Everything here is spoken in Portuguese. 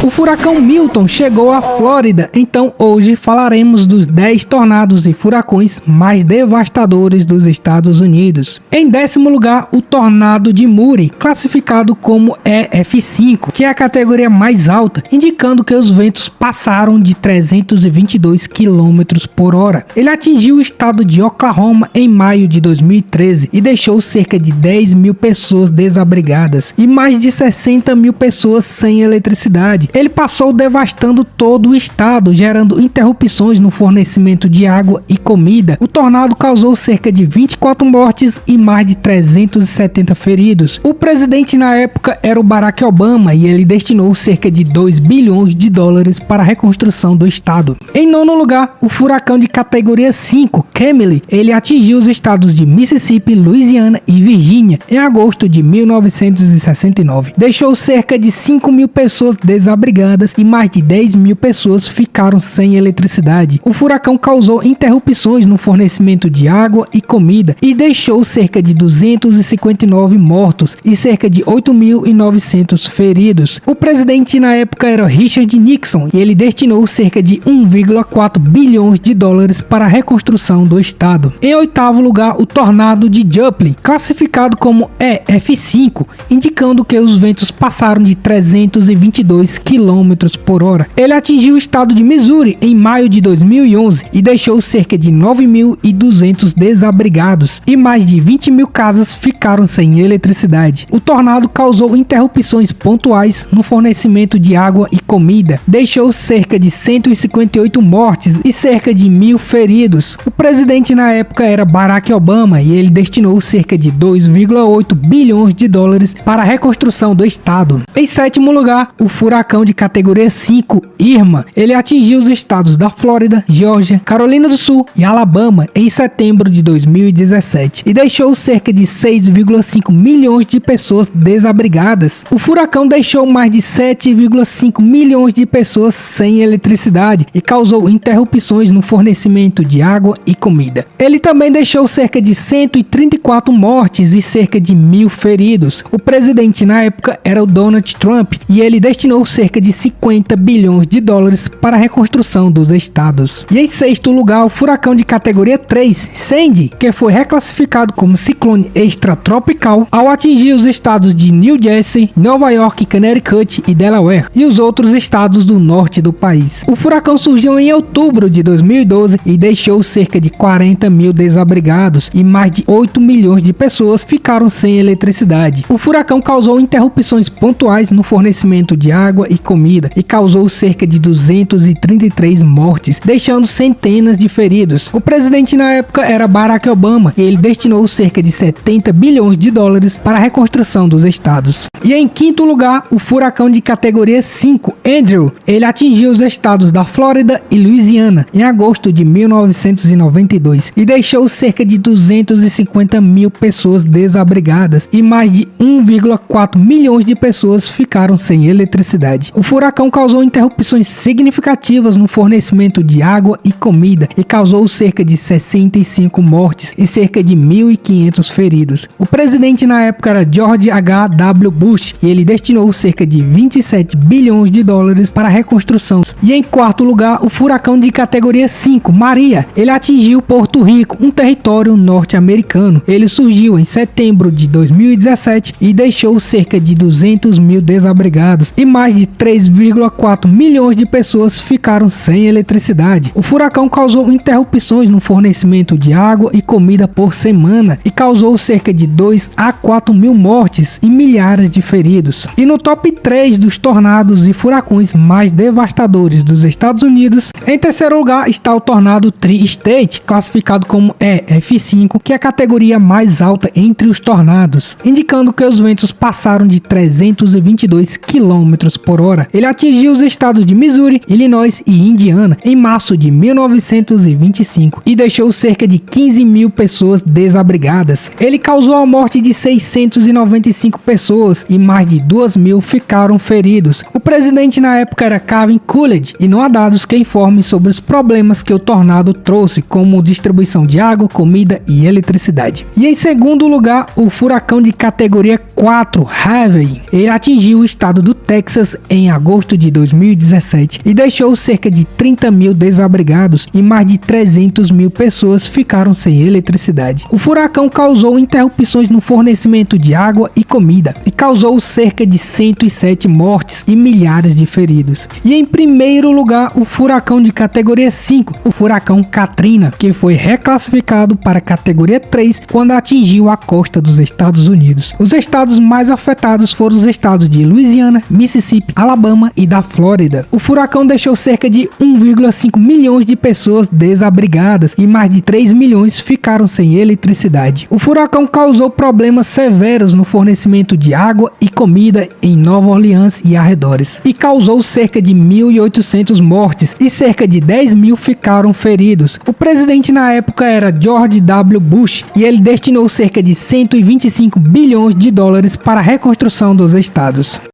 O furacão Milton chegou à Flórida, então hoje falaremos dos 10 tornados e furacões mais devastadores dos Estados Unidos. Em 10º lugar, o tornado de Muri, classificado como EF5, que é a categoria mais alta, indicando que os ventos passaram de 322 km por hora. Ele atingiu o estado de Oklahoma em maio de 2013 e deixou cerca de 10 mil pessoas desabrigadas e mais de 60 mil pessoas sem eletricidade. Ele passou devastando todo o estado, gerando interrupções no fornecimento de água e comida. O tornado causou cerca de 24 mortes e mais de 370 feridos. O presidente na época era o Barack Obama e ele destinou cerca de 2 bilhões de dólares para a reconstrução do estado. Em 9º lugar, o furacão de categoria 5, Camille, ele atingiu os estados de Mississippi, Louisiana e Virgínia em agosto de 1969. Deixou cerca de 5 mil pessoas desabrigadas e mais de 10 mil pessoas ficaram sem eletricidade. O furacão causou interrupções no fornecimento de água e comida e deixou cerca de 259 mortos e cerca de 8.900 feridos. O presidente na época era Richard Nixon e ele destinou cerca de 1,4 bilhões de dólares para a reconstrução do estado. Em 8º lugar, o tornado de Joplin, classificado como EF5, indicando que os ventos passaram de 322 km por hora. Ele atingiu o estado de Missouri em maio de 2011 e deixou cerca de 9.200 desabrigados e mais de 20 mil casas ficaram sem eletricidade. O tornado causou interrupções pontuais no fornecimento de água e comida, deixou cerca de 158 mortes e cerca de 1.000 feridos. O presidente na época era Barack Obama e ele destinou cerca de 2,8 bilhões de dólares para a reconstrução do estado. Em 7º lugar, o furacão de categoria 5, Irma, ele atingiu os estados da Flórida, Geórgia, Carolina do Sul e Alabama em setembro de 2017 e deixou cerca de 6,5 milhões de pessoas desabrigadas. O furacão deixou mais de 7,5 milhões de pessoas sem eletricidade e causou interrupções no fornecimento de água e comida. Ele também deixou cerca de 134 mortes e cerca de 1.000 feridos. O presidente na época era o Donald Trump e ele destinou cerca de 50 bilhões de dólares para a reconstrução dos estados. E em 6º lugar, o furacão de categoria 3, Sandy, que foi reclassificado como ciclone extratropical ao atingir os estados de New Jersey, Nova York, Connecticut e Delaware e os outros estados do norte do país. O furacão surgiu em outubro de 2012 e deixou cerca de 40 mil desabrigados e mais de 8 milhões de pessoas ficaram sem eletricidade. O furacão causou interrupções pontuais no fornecimento de água e comida e causou cerca de 233 mortes, deixando centenas de feridos. O presidente na época era Barack Obama e ele destinou cerca de 70 bilhões de dólares para a reconstrução dos estados. E em 5º lugar, o furacão de categoria 5, Andrew, ele atingiu os estados da Flórida e Louisiana em agosto de 1992 e deixou cerca de 250 mil pessoas desabrigadas e mais de 1,4 milhões de pessoas ficaram sem eletricidade. O furacão causou interrupções significativas no fornecimento de água e comida e causou cerca de 65 mortes e cerca de 1.500 feridos. O presidente na época era George H.W. Bush e ele destinou cerca de 27 bilhões de dólares para a reconstrução. E em 4º lugar, o furacão de categoria 5, Maria, ele atingiu Porto Rico, um território norte-americano. Ele surgiu em setembro de 2017 e deixou cerca de 200 mil desabrigados e mais de 3,4 milhões de pessoas ficaram sem eletricidade. O furacão causou interrupções no fornecimento de água e comida por semana e causou cerca de 2 a 4 mil mortes e milhares de feridos. E no top 3 dos tornados e furacões mais devastadores dos Estados Unidos, em 3º lugar está o tornado Tri-State, classificado como EF5, que é a categoria mais alta entre os tornados, indicando que os ventos passaram de 322 km por hora. Ele atingiu os estados de Missouri, Illinois e Indiana em março de 1925 e deixou cerca de 15 mil pessoas desabrigadas. Ele causou a morte de 695 pessoas e mais de 2.000 ficaram feridos. O presidente presidente na época era Calvin Coolidge e não há dados que informem sobre os problemas que o tornado trouxe, como distribuição de água, comida e eletricidade. E em segundo lugar, o furacão de categoria 4, Harvey. Ele atingiu o estado do Texas em agosto de 2017 e deixou cerca de 30 mil desabrigados e mais de 300 mil pessoas ficaram sem eletricidade. O furacão causou interrupções no fornecimento de água e comida e causou cerca de 107 mortes e milhares de feridos. E em primeiro lugar, o furacão de categoria 5, o furacão Katrina, que foi reclassificado para categoria 3 quando atingiu a costa dos Estados Unidos. Os estados mais afetados foram os estados de Louisiana, Mississippi, Alabama e da Flórida. O furacão deixou cerca de 1,5 milhões de pessoas desabrigadas e mais de 3 milhões ficaram sem eletricidade. O furacão causou problemas severos no fornecimento de água e comida em Nova Orleans e arredores e causou cerca de 1.800 mortes e cerca de 10 mil ficaram feridos. O presidente na época era George W. Bush e ele destinou cerca de 125 bilhões de dólares para a reconstrução dos estados.